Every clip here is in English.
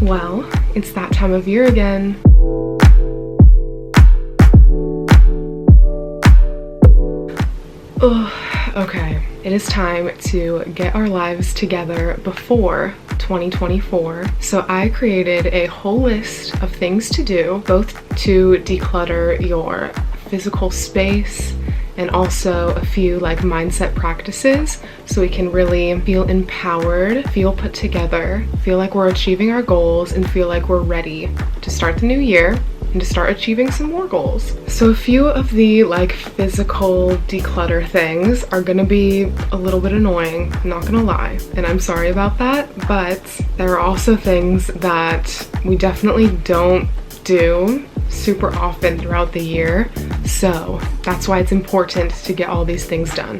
Well, it's that time of year again. Ugh, okay, it is time to get our lives together before 2024. So I created a whole list of things to do, both to declutter your physical space and also a few mindset practices so we can really feel empowered, feel put together, feel like we're achieving our goals, and feel like we're ready to start the new year and to start achieving some more goals. So a few of the physical declutter things are gonna be a little bit annoying, I'm not gonna lie, and I'm sorry about that, but there are also things that we definitely don't do super often throughout the year, so that's why it's important to get all these things done.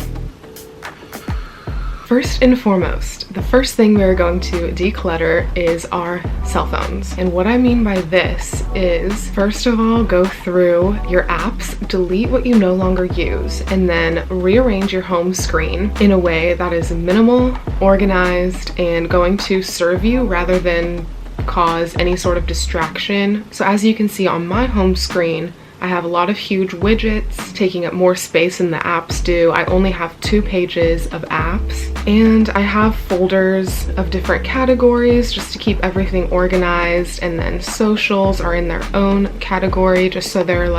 First and foremost, the first thing we're going to declutter is our cell phones. And what I mean by this is, first of all, go through your apps, delete what you no longer use, and then rearrange your home screen in a way that is minimal, organized, and going to serve you rather than cause any sort of distraction. So as you can see on my home screen, I have a lot of huge widgets taking up more space than the apps do. I only have 2 pages of apps, and I have folders of different categories just to keep everything organized, and then socials are in their own category just so they're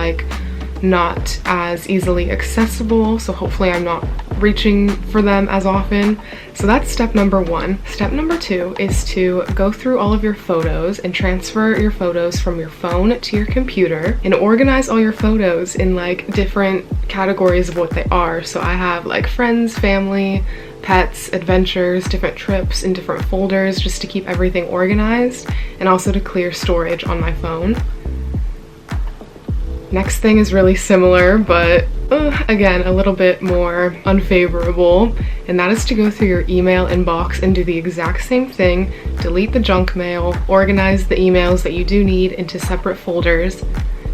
not as easily accessible, so hopefully I'm not reaching for them as often. So that's step number 1. Step number 2 is to go through all of your photos and transfer your photos from your phone to your computer and organize all your photos in different categories of what they are. So I have friends, family, pets, adventures, different trips in different folders just to keep everything organized and also to clear storage on my phone. Next thing is really similar, but again, a little bit more unfavorable, and that is to go through your email inbox and do the exact same thing. Delete the junk mail, organize the emails that you do need into separate folders,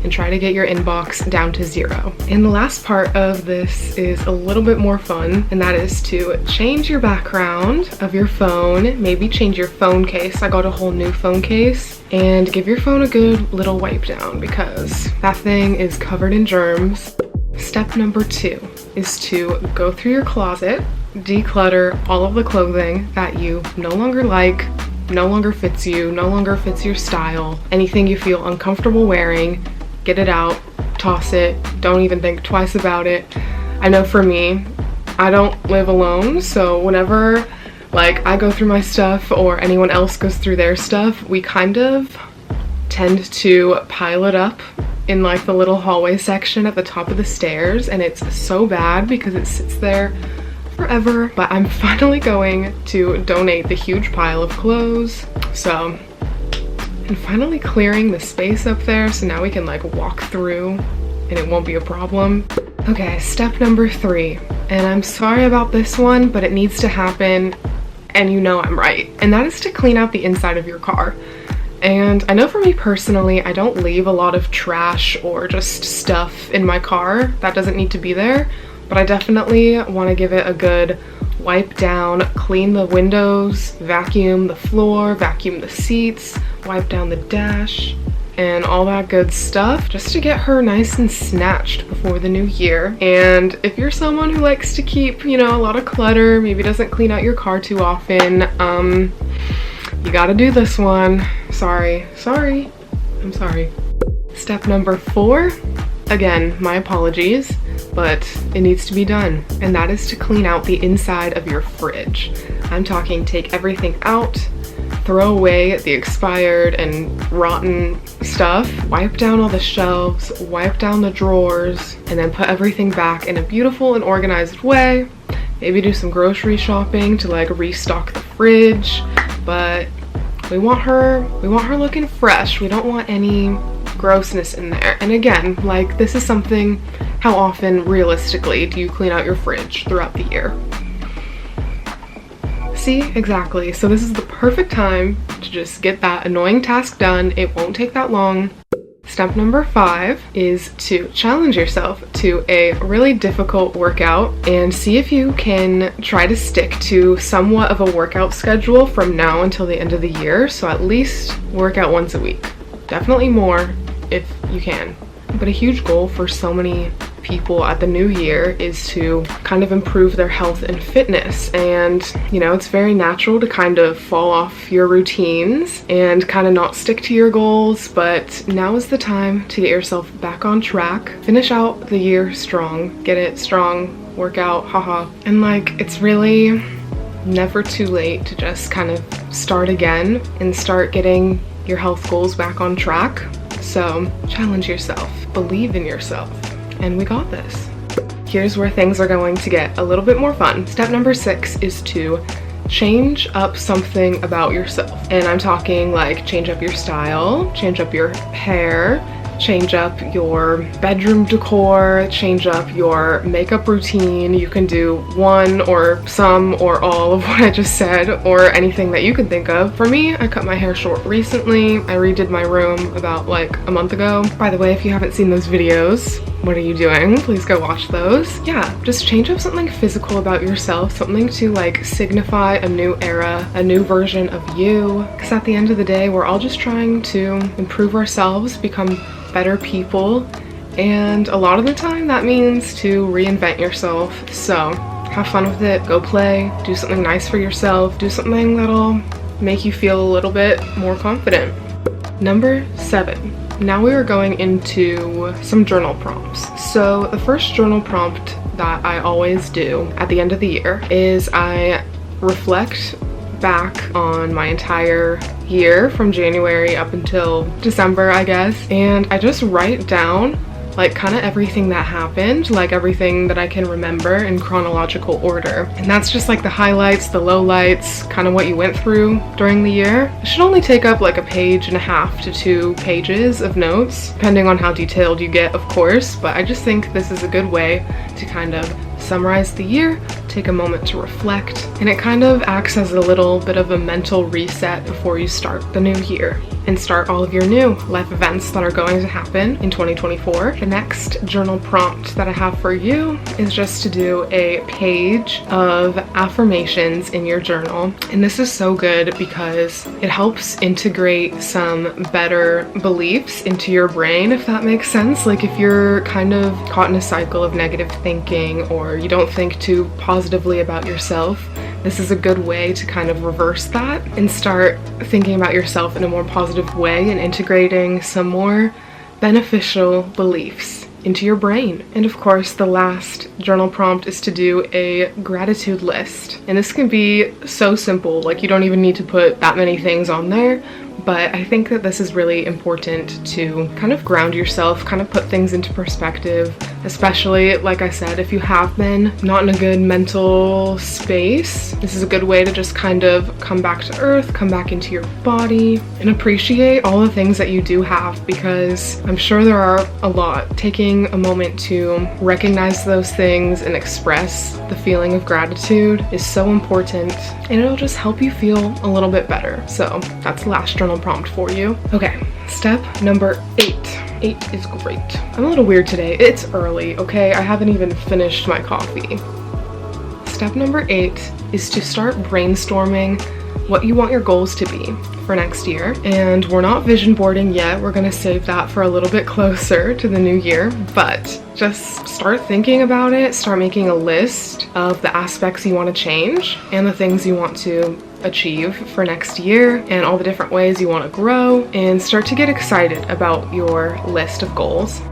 and try to get your inbox down to 0. And the last part of this is a little bit more fun, and that is to change your background of your phone, maybe change your phone case. I got a whole new phone case, and give your phone a good little wipe down because that thing is covered in germs. Step number 2 is to go through your closet, declutter all of the clothing that you no longer like, no longer fits you, no longer fits your style, anything you feel uncomfortable wearing. Get it out, toss it, don't even think twice about it. I know for me, I don't live alone, so whenever I go through my stuff or anyone else goes through their stuff, we kind of tend to pile it up in the little hallway section at the top of the stairs, and it's so bad because it sits there forever. But I'm finally going to donate the huge pile of clothes, so and finally clearing the space up there so now we can walk through and it won't be a problem. Okay, step number 3, and I'm sorry about this one, but it needs to happen, and you know I'm right, and that is to clean out the inside of your car. And I know for me personally, I don't leave a lot of trash or just stuff in my car that doesn't need to be there, but I definitely want to give it a good wipe down, clean the windows, vacuum the floor, vacuum the seats, wipe down the dash, and all that good stuff just to get her nice and snatched before the new year. And if you're someone who likes to keep, a lot of clutter, maybe doesn't clean out your car too often, you gotta do this one. Sorry, I'm sorry. Step number 4, again, my apologies, but it needs to be done, and that is to clean out the inside of your fridge. I'm talking take everything out, throw away the expired and rotten stuff, wipe down all the shelves, wipe down the drawers, and then put everything back in a beautiful and organized way. Maybe do some grocery shopping to restock the fridge, but we want her looking fresh. We don't want any grossness in there. And again, this is something, how often realistically do you clean out your fridge throughout the year? See, exactly. So this is the perfect time to just get that annoying task done. It won't take that long. Step number 5 is to challenge yourself to a really difficult workout and see if you can try to stick to somewhat of a workout schedule from now until the end of the year. So at least work out once a week. Definitely more if you can. But a huge goal for so many people at the new year is to kind of improve their health and fitness, and you know, it's very natural to kind of fall off your routines and kind of not stick to your goals, but now is the time to get yourself back on track, finish out the year strong, get it strong, work out, haha. And like, it's really never too late to just kind of start again and start getting your health goals back on track. So challenge yourself, believe in yourself, and we got this. Here's where things are going to get a little bit more fun. Step number 6 is to change up something about yourself. And I'm talking like change up your style, change up your hair, change up your bedroom decor, change up your makeup routine. You can do one or some or all of what I just said, or anything that you can think of. For me, I cut my hair short recently. I redid my room about like a month ago. By the way, if you haven't seen those videos, what are you doing? Please go watch those. Yeah, just change up something physical about yourself, something to like signify a new era, a new version of you. Because at the end of the day, we're all just trying to improve ourselves, become better people, and a lot of the time that means to reinvent yourself. So have fun with it, go play, do something nice for yourself, do something that'll make you feel a little bit more confident. Number 7. Now we are going into some journal prompts. So the first journal prompt that I always do at the end of the year is I reflect back on my entire year from January up until December, I guess, and I just write down like kind of everything that happened, like everything that I can remember in chronological order. And that's just like the highlights, the lowlights, kind of what you went through during the year. It should only take up like 1.5 pages to 2 pages of notes, depending on how detailed you get, of course, but I just think this is a good way to kind of summarize the year, take a moment to reflect, and it kind of acts as a little bit of a mental reset before you start the new year and start all of your new life events that are going to happen in 2024. The next journal prompt that I have for you is just to do a page of affirmations in your journal. And this is so good because it helps integrate some better beliefs into your brain, if that makes sense. Like if you're kind of caught in a cycle of negative thinking, or you don't think too positively about yourself, this is a good way to kind of reverse that and start thinking about yourself in a more positive way and integrating some more beneficial beliefs into your brain. And of course, the last journal prompt is to do a gratitude list. And this can be so simple, like you don't even need to put that many things on there, but I think that this is really important to kind of ground yourself, kind of put things into perspective, especially, like I said, if you have been not in a good mental space. This is a good way to just kind of come back to earth, come back into your body, and appreciate all the things that you do have, because I'm sure there are a lot. Taking a moment to recognize those things and express the feeling of gratitude is so important, and it'll just help you feel a little bit better. So that's the last journal prompt for you. Okay, step number 8. 8 is great. I'm a little weird today. It's early, okay? I haven't even finished my coffee. Step number 8 is to start brainstorming what you want your goals to be for next year. And we're not vision boarding yet. We're gonna save that for a little bit closer to the new year, but just start thinking about it, start making a list of the aspects you want to change and the things you want to achieve for next year and all the different ways you want to grow, and start to get excited about your list of goals.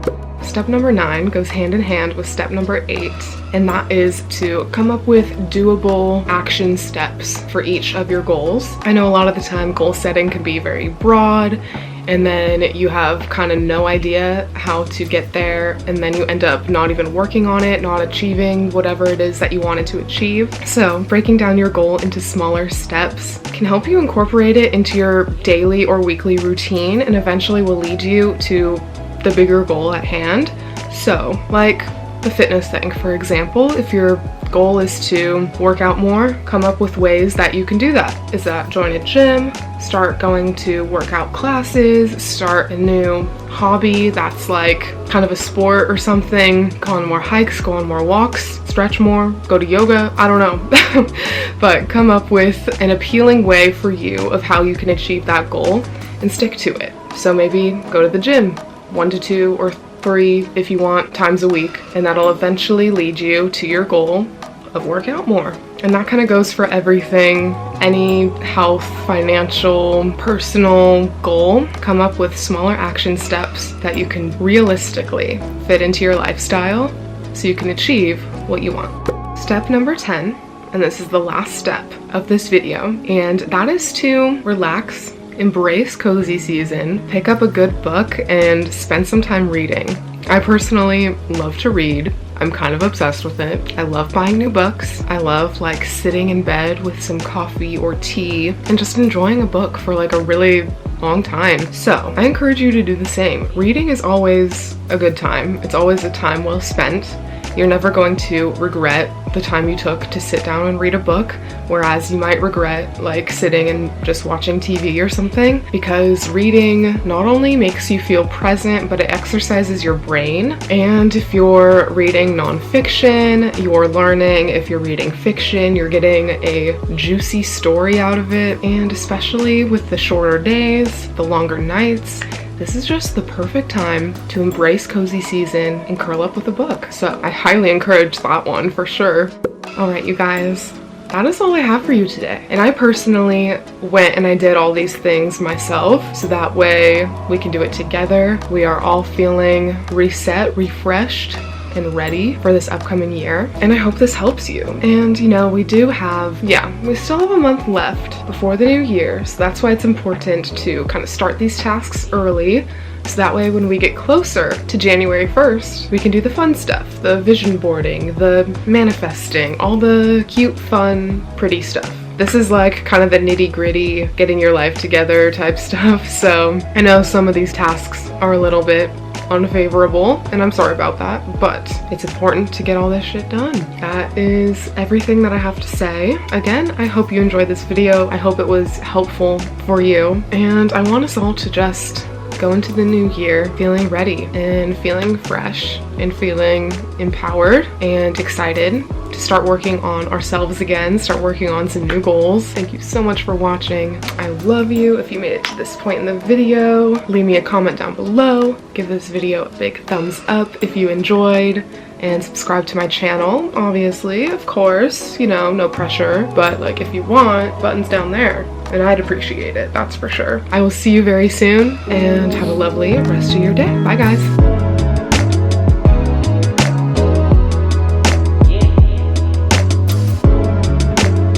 Step number 9 goes hand in hand with step number 8, and that is to come up with doable action steps for each of your goals. I know a lot of the time goal setting can be very broad, and then you have kind of no idea how to get there, and then you end up not even working on it, not achieving whatever it is that you wanted to achieve. So breaking down your goal into smaller steps can help you incorporate it into your daily or weekly routine, and eventually will lead you to the bigger goal at hand. So like the fitness thing, for example, if you're goal is to work out more, come up with ways that you can do that. Is that join a gym, start going to workout classes, start a new hobby that's like kind of a sport or something, go on more hikes, go on more walks, stretch more, go to yoga, I don't know. But come up with an appealing way for you of how you can achieve that goal and stick to it. So maybe go to the gym 1 to 2 or 3 if you want times a week, and that'll eventually lead you to your goal of work out more. And that kind of goes for everything, any health, financial, personal goal. Come up with smaller action steps that you can realistically fit into your lifestyle so you can achieve what you want. Step number 10, and this is the last step of this video, and that is to relax, embrace cozy season, pick up a good book, and spend some time reading. I personally love to read. I'm kind of obsessed with it. I love buying new books. I love like sitting in bed with some coffee or tea and just enjoying a book for like a really long time. So I encourage you to do the same. Reading is always a good time. It's always a time well spent. You're never going to regret the time you took to sit down and read a book, whereas you might regret like sitting and just watching TV or something, because reading not only makes you feel present, but it exercises your brain. And if you're reading nonfiction, you're learning. If you're reading fiction, you're getting a juicy story out of it. And especially with the shorter days, the longer nights, this is just the perfect time to embrace cozy season and curl up with a book. So I highly encourage that one for sure. All right, you guys, that is all I have for you today. And I personally went and I did all these things myself, so that way we can do it together. We are all feeling reset, refreshed, and ready for this upcoming year. And I hope this helps you. And you know, we still have a month left before the new year. So that's why it's important to kind of start these tasks early. So that way when we get closer to January 1st, we can do the fun stuff, the vision boarding, the manifesting, all the cute, fun, pretty stuff. This is like kind of the nitty-gritty, getting your life together type stuff. So I know some of these tasks are a little bit unfavorable, and I'm sorry about that, but it's important to get all this shit done. That is everything that I have to say. Again, I hope you enjoyed this video. I hope it was helpful for you, and I want us all to just go into the new year feeling ready and feeling fresh and feeling empowered and excited to start working on ourselves again, start working on some new goals. Thank you so much for watching. I love you. If you made it to this point in the video, leave me a comment down below. Give this video a big thumbs up if you enjoyed, and subscribe to my channel, obviously, of course, you know, no pressure, but like if you want, buttons down there, and I'd appreciate it, that's for sure. I will see you very soon, and have a lovely rest of your day. Bye guys.